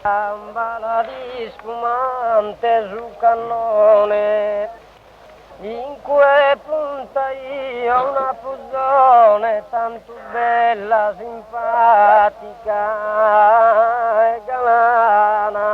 Bala di spumante sul cannone, in cui punta io una fusione tanto bella, simpatica e galana.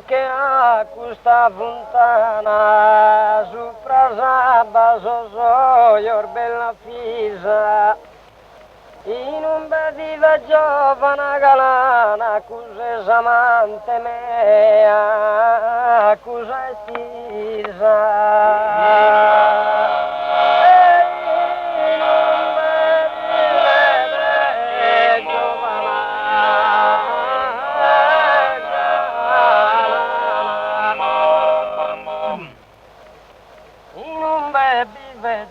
Che a questa fontana su frasaba soio bella fisa in un bediva giovane galana cos'è amante mea cos'è stisa.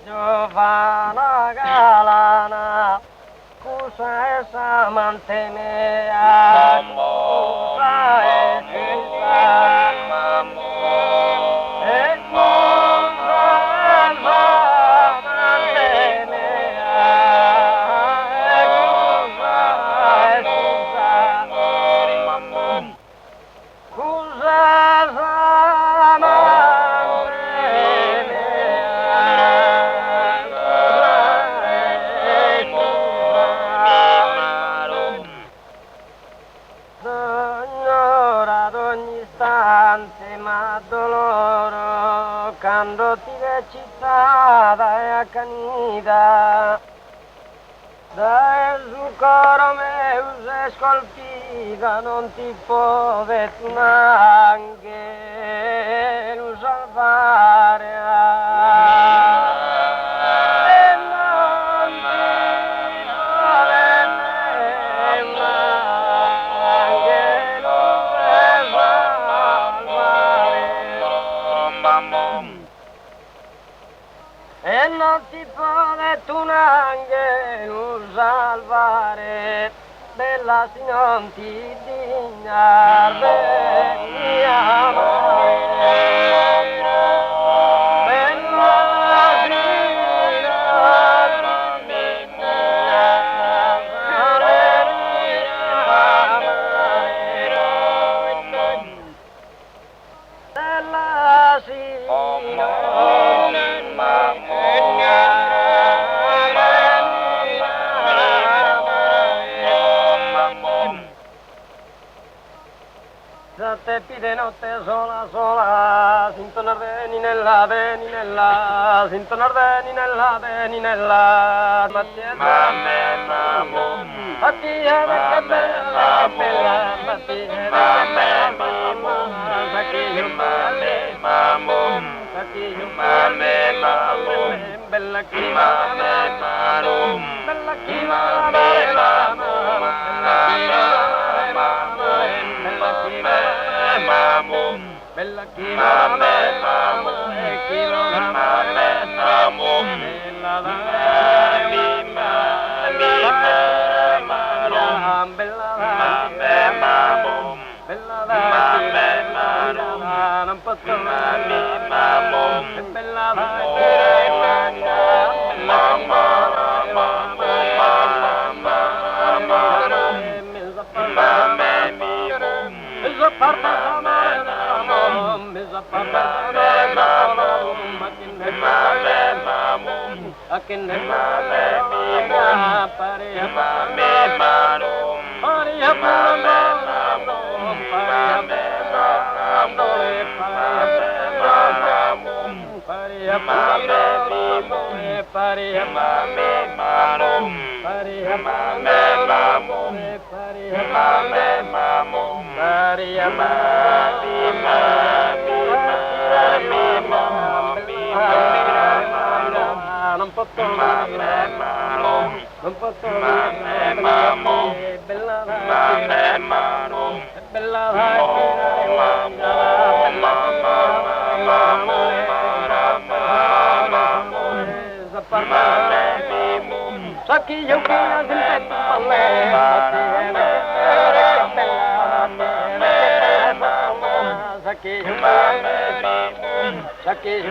Giovana galana, cosa è amante mea, cosa è stisa, e cosa è amante mea, e cosa è stisa, cosa ma dolore quando ti città e accanita dal suo cuore mio se scolpita non ti può vedere anche lo salvare. E non ti può detto un angelo salvare, bella se non ti digna di amare. Te pide notte sola sola, sintonar veninella, sintonar veninella, Mattia Mattia che bella, Mattia bella bella Saki yung kaya din petto pala, Saki Saki